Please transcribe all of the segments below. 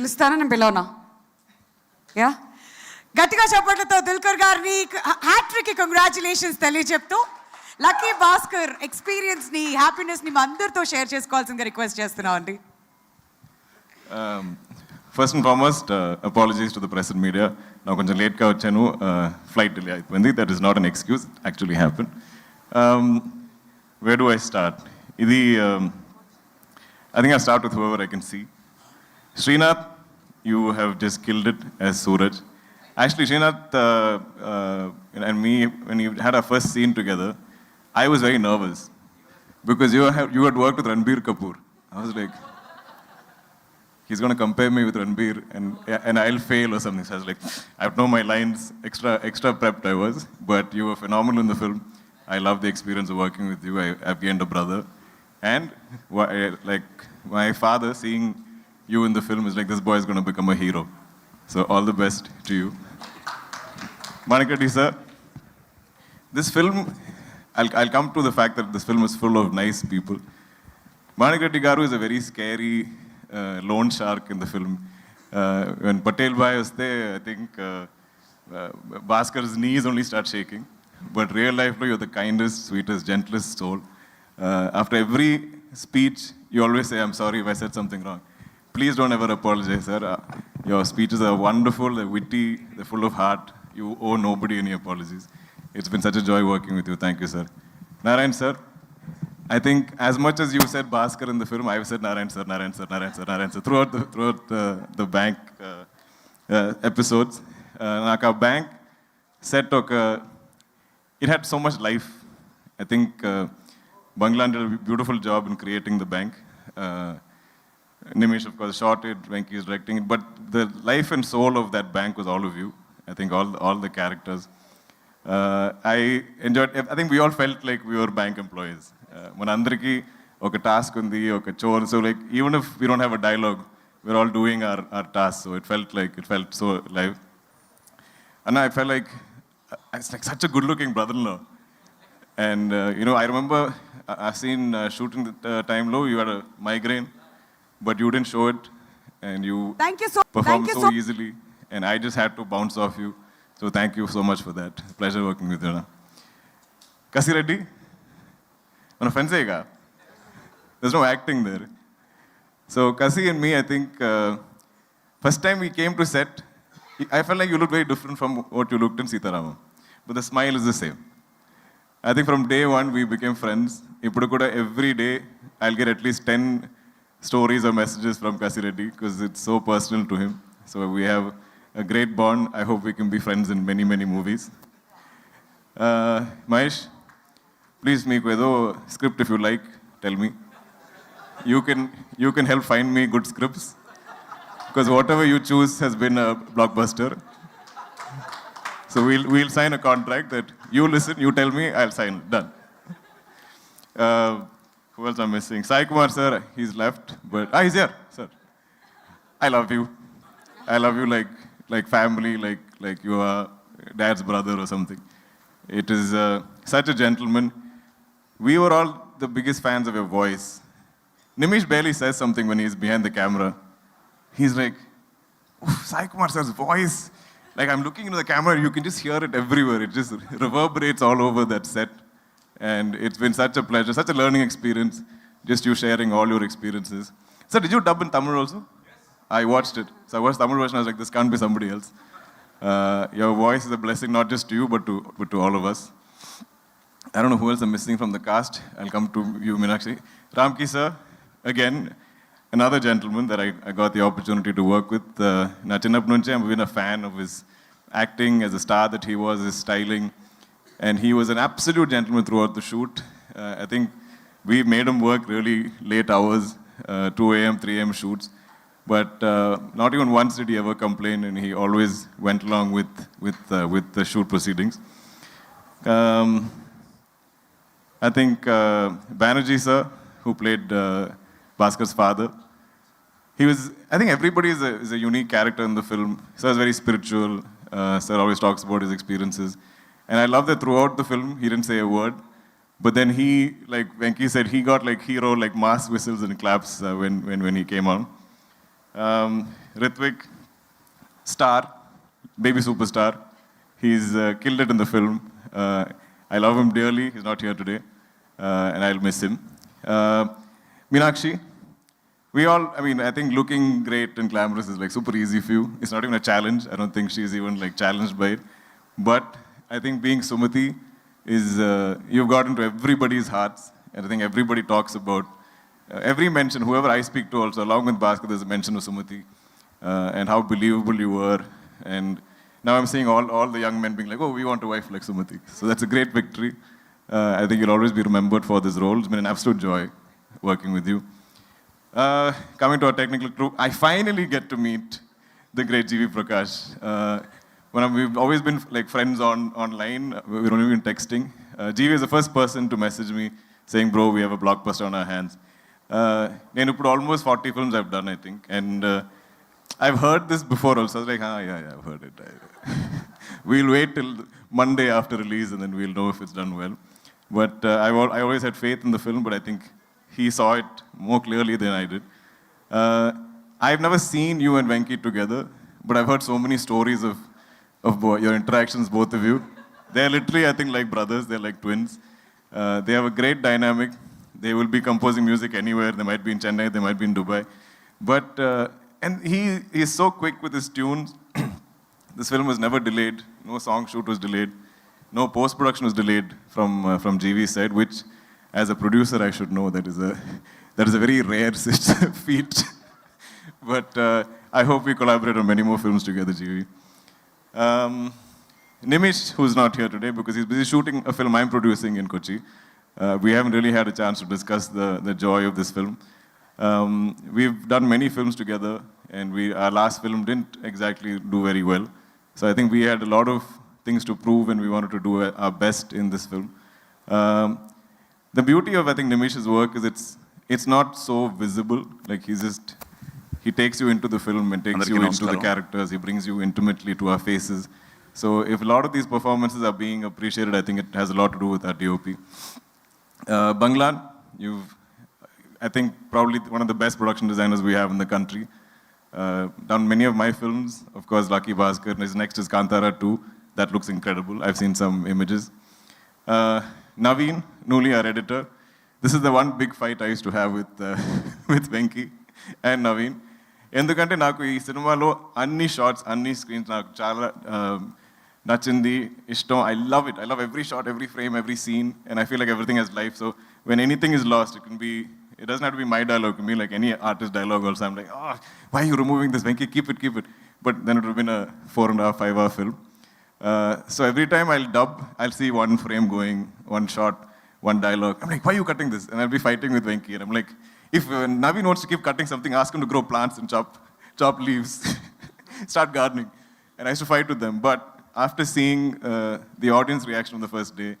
పిలుస్తానని నేను పిలవనా? యా, గట్టిగా చెప్పట్లతో దుల్కర్ గారిని హ్యాట్రిక్ కంగ్రాచులేషన్స్ తెలియజెప్తూ లక్కీ భాస్కర్ ఎక్స్పీరియన్స్ని హ్యాపీనెస్ని మా అందరితో షేర్ చేసుకోవాల్సిందిగా రిక్వెస్ట్ చేస్తున్నాం అండి. First and foremost, apologies to the press and media. Now konjam late ga vachanu, flight delay ayindi. That is not an excuse. It actually happened. Where do I start? I think I'll start with whoever I can see. Srinath, you have just killed it as Suraj. Actually, Srinath and me, when we had our first scene together, I was very nervous because you had worked with Ranbir Kapoor. I was like, he's going to compare me with Ranbir and I'll fail or something. So I was like, I know my lines, extra prepped I was, but you were phenomenal in the film. I love the experience of working with you. I've gained a brother. And like my father seeing you in the film is like, this boy is going to become a hero. So all the best to you. Meenakshi sir, this film, I'll come to the fact that this film is full of nice people. Meenakshi garu is a very scary lone shark in the film. When Patel Bhai was there, I think Bhaskhar's knees only start shaking. But real life, you're the kindest, sweetest, gentlest soul. After every speech, you always say, I'm sorry if I said something wrong. Please don't ever apologize, sir. Your speeches are wonderful, they're witty, they're full of heart. You owe nobody any apologies. It's been such a joy working with you. Thank you, sir. Narayan, sir. I think as much as you said Bhaskar in the film, I've said Narayan sir, Narayan sir, Narayan sir, Narayan sir throughout the bank episodes. Naga bank set it had so much life. I think Banglan did a beautiful job in creating the bank. Nimish, of course, shot it. Venky is directing it. But the life and soul of that bank was all of you. I think all the characters. I enjoyed. I think we all felt like we were bank employees. Manandriki, oka task undi, oka chore. So like even if we don't have a dialogue, we're all doing our tasks. So it felt so live. And I felt like it's like such a good-looking brother-in-law. And I remember I've seen shooting the time low. You had a migraine, but you didn't show it, and you performed so easily. And I just had to bounce off you. So thank you so much for that. Pleasure working with you. Kasi Reddy, on a fence, there's no acting there. So Kasi and me, I think first time we came to set, I felt like you looked very different from what you looked in Sithara. But the smile is the same. I think from day one we became friends. Every day I'll get at least 10 stories or messages from Kasi Reddy because it's so personal to him. So we have a great bond. I hope we can be friends in many, many movies. Mahesh, please make a script if you like. Tell me. You can help find me good scripts because whatever you choose has been a blockbuster. So we'll sign a contract that you listen, you tell me, I'll sign. Done. Who else I'm missing? Sai Kumar sir, he's left, but he's here, sir. I love you. I love you like family, like you are dad's brother or something. It is such a gentleman. We were all the biggest fans of your voice. Nimish barely says something when he's behind the camera. He's like, Sai Kumar sir's voice. Like I'm looking into the camera, you can just hear it everywhere. It just reverberates all over that set. And it's been such a pleasure, such a learning experience, just you sharing all your experiences. Sir, did you dub in Tamil also? Yes. I watched it. So I watched Tamil version, I was like, this can't be somebody else. Your voice is a blessing, not just to you, but to all of us. I don't know who else I'm missing from the cast. I'll come to you, Meenakshi. Ramki sir, again, another gentleman that I got the opportunity to work with. I've been a fan of his acting, as a star that he was, his styling. And he was an absolute gentleman throughout the shoot. I think we made him work really late hours, 2 a.m., 3 a.m. shoots. But not even once did he ever complain, and he always went along with the shoot proceedings. I think Banerjee sir, who played Bhaskhar's father, I think everybody is a unique character in the film. Sir is very spiritual. Sir always talks about his experiences. And I love that throughout the film, he didn't say a word. But then he, like Venky said, he got like hero, like mass whistles and claps when he came on. Ritvik, star, baby superstar. He's killed it in the film. I love him dearly. He's not here today, and I'll miss him. Meenakshi, I think looking great and glamorous is like super easy for you. It's not even a challenge. I don't think she's even like challenged by it. But I think being Sumati is, you've got into everybody's hearts. And I think everybody talks about, every mention, whoever I speak to also, along with Baskhar, there's a mention of Sumati and how believable you were. And now I'm seeing all the young men being like, oh, we want a wife like Sumati. So that's a great victory. I think you'll always be remembered for this role. It's been an absolute joy working with you. Coming to our technical crew, I finally get to meet the great GV Prakash. We've always been like friends online, we're only been texting. GV is the first person to message me saying, bro, we have a blockbuster on our hands. I put almost 40 films I've done, I think. And I've heard this before also. I was like, yeah, I've heard it. We'll wait till Monday after release and then we'll know if it's done well. But I always had faith in the film, but I think he saw it more clearly than I did. I've never seen you and Venky together, but I've heard so many stories of your interactions, both of you. They're literally, I think, like brothers. They're like twins. They have a great dynamic. They will be composing music anywhere. They might be in Chennai. They might be in Dubai. But, and he is so quick with his tunes. This film was never delayed. No song shoot was delayed. No post-production was delayed from GV's side, which, as a producer, I should know that is a very rare feat. But I hope we collaborate on many more films together, GV. Nimish, who's not here today because he's busy shooting a film I'm producing in Kochi. We haven't really had a chance to discuss the joy of this film. We've done many films together, and our last film didn't exactly do very well. So I think we had a lot of things to prove, and we wanted to do our best in this film. The beauty of, I think, Nimish's work is it's not so visible. Like he takes you into the film and takes you into the characters. He brings you intimately to our faces. So if a lot of these performances are being appreciated, I think it has a lot to do with our DOP. Banglan, I think, probably one of the best production designers we have in the country. Done many of my films. Of course, Lucky Baskhar. His next is Kantara 2. That looks incredible. I've seen some images. Navin, Nooli, our editor. This is the one big fight I used to have with Venky and Navin. ఎందుకంటే నాకు ఈ సినిమాలో అన్ని shorts అన్ని screens నాకు చాలా నచ్చింది ఇష్టం. I love it. I love every shot, every frame, every scene, and I feel like everything has life. So when anything is lost, it doesn't have to be my dialogue. It can be like any artist dialogue also. I'm like, why are you removing this, Venky? Keep it. But then it would have been a 4.5, 5-hour film. So every time I'll dub, I'll see one frame going, one shot, one dialogue. I'm like, why are you cutting this? And I'll be fighting with Venky, and I'm like, if Navin wants to keep cutting something, ask him to grow plants and chop leaves, start gardening. And I used to fight with them. But after seeing the audience reaction on the first day,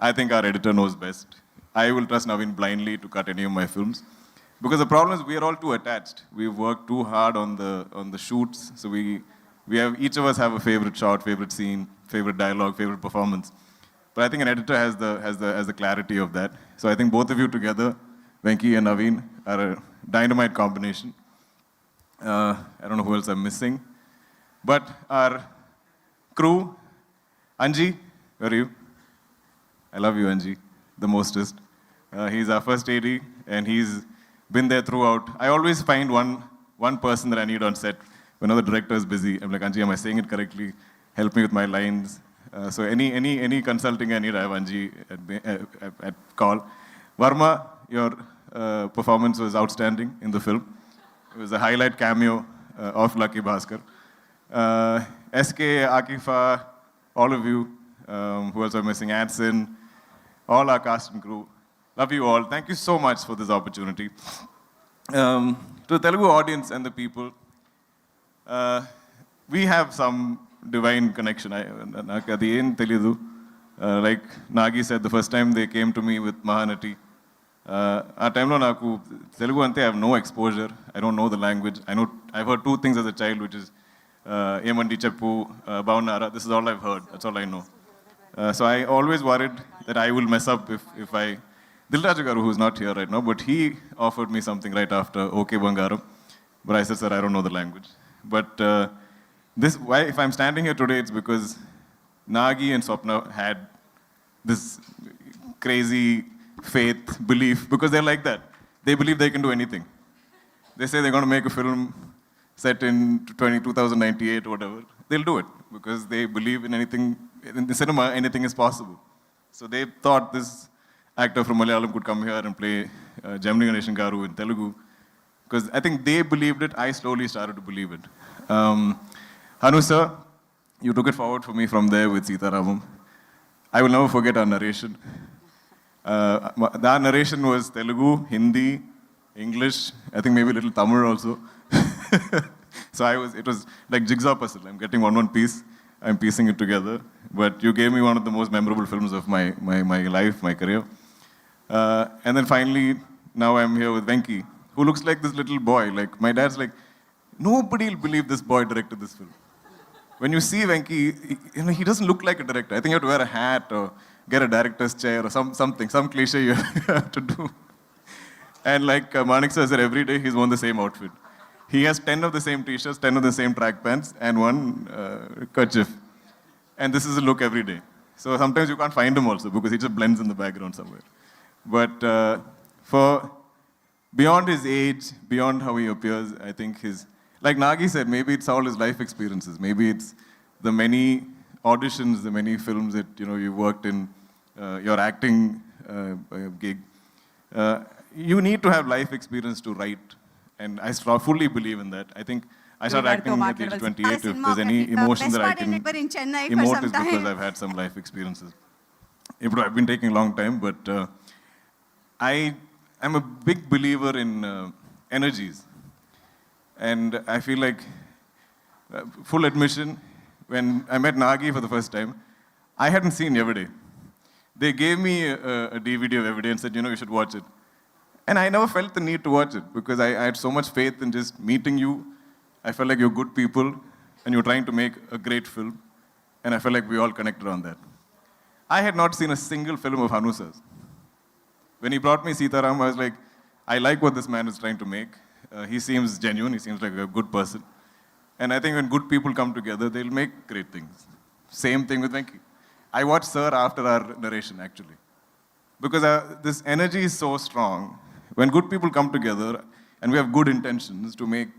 I think our editor knows best. I will trust Navin blindly to cut any of my films. Because the problem is we are all too attached. We've worked too hard on the shoots. So each of us have a favorite shot, favorite scene, favorite dialogue, favorite performance. But I think an editor has the clarity of that. So I think both of you together, Venky and Navin, are a dynamite combination. I don't know who else I'm missing. But our crew, Anji, where are you? I love you, Anji, the mostest. He's our first AD, and he's been there throughout. I always find one person that I need on set whenever the director is busy. I'm like, Anji, am I saying it correctly? Help me with my lines. So any consulting I need, I have Anji at call. Varma, your performance was outstanding in the film. It was a highlight cameo of Lucky Baskhar. SK, Akifa, all of you, who else are missing, Adson, all our cast and crew. Love you all. Thank you so much for this opportunity. To the Telugu audience and the people, we have some divine connection. Like Nagi said, the first time they came to me with Mahanati, ఆ టైంలో నాకు తెలుగు అంతే I have no exposure, I don't know the language. I've heard two things as a child, which is ఏమండి చెప్పు, బాగున్నారా, this is all I've heard, that's all I know. So I always worried that I will mess up if I... Dilraju garu, who's not here right now, but he offered me something right after Okay Bangaram, but I said, sir, I don't know the language. But this, why, if I'm standing here today, it's because Nagi and Swapna had this crazy faith, belief, because they're like that. They believe they can do anything. They say they're going to make a film set in 2098 or whatever. They'll do it because they believe in anything. In the cinema, anything is possible. So they thought this actor from Malayalam could come here and play Gemini Ganeshan Garu in Telugu. Because I think they believed it, I slowly started to believe it. Hanu sir, you took it forward for me from there with Sithara. I will never forget our narration. That narration was Telugu, Hindi, English, I think maybe a little Tamil also. So it was like jigsaw puzzle. I'm getting one piece, I'm piecing it together. But you gave me one of the most memorable films of my life, my career. And then finally, now I'm here with Venky, who looks like this little boy. Like, my dad's like, nobody will believe this boy directed this film. When you see Venky, he doesn't look like a director. I think you have to wear a hat or get a director's chair or something, some cliche you have to do. And like Manik sir said, every day he's worn the same outfit. He has 10 of the same t-shirts, 10 of the same track pants, and one kerchief. And this is a look every day. So sometimes you can't find him also because he just blends in the background somewhere. But for beyond his age, beyond how he appears, I think like Nagi said, maybe it's all his life experiences. Maybe it's the many auditions, the many films that you worked in, your acting gig. You need to have life experience to write. And I fully believe in that. I think I started acting at age 28. If there's any emotion that I can emote, is because I've had some life experiences. I've been taking a long time, but I'm a big believer in energies. And I feel like, full admission, when I met Nagi for the first time, I hadn't seen Everyday. They gave me a DVD of Everyday and said, you should watch it. And I never felt the need to watch it because I had so much faith in just meeting you. I felt like you're good people and you're trying to make a great film. And I felt like we all connected on that. I had not seen a single film of Hanu sir's. When he brought me Sithara, I was like, I like what this man is trying to make. He seems genuine, he seems like a good person. And I think when good people come together, they'll make great things. Same thing with Venky. I watched Sir after our narration, actually. Because this energy is so strong. When good people come together and we have good intentions to make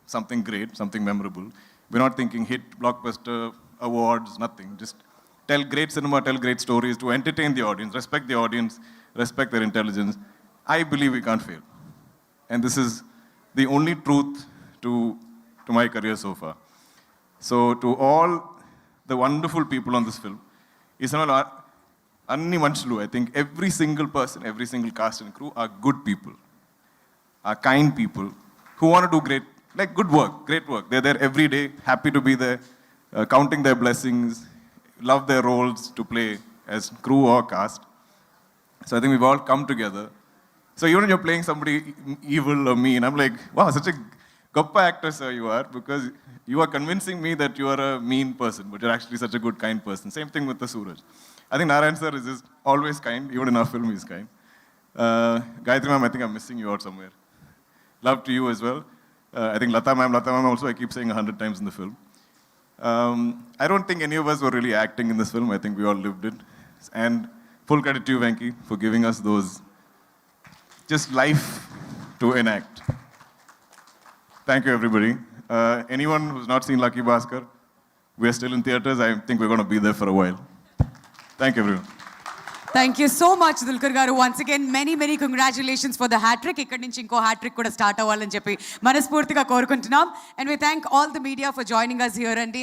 something great, something memorable, we're not thinking hit, blockbuster, awards, nothing. Just tell great cinema, tell great stories to entertain the audience, respect their intelligence. I believe we can't fail. And this is the only truth to my career so far. So to all the wonderful people on this film, Anni Manchulu, I think every single person, every single cast and crew are good people, are kind people who want to do good work, great work. They're there every day, happy to be there, counting their blessings, love their roles to play as crew or cast. So I think we've all come together. So even when you're playing somebody evil or mean, I'm like, wow, such a goppa actor, sir, you are, because you are convincing me that you are a mean person, but you're actually such a good, kind person. Same thing with the Suraj. I think Narayan sir is just always kind, even in our film he's kind. Gayatri ma'am, I think I'm missing you out somewhere. Love to you as well. I think Lata ma'am also, I keep saying 100 times in the film. I don't think any of us were really acting in this film. I think we all lived it. And full credit to you, Venky, for giving us those, just life to enact. Thank you, everybody. Anyone who's not seen Lucky Baskhar, we're still in theaters. I think we're going to be there for a while. Thank you, everyone. Thank you so much, Dulquer garu. Once again, many congratulations for the hat-trick. Ikkadi nunchi inko hat-trick kuda start avvalani cheppi manaspurtiga korukuntunnam. And we thank all the media for joining us here, and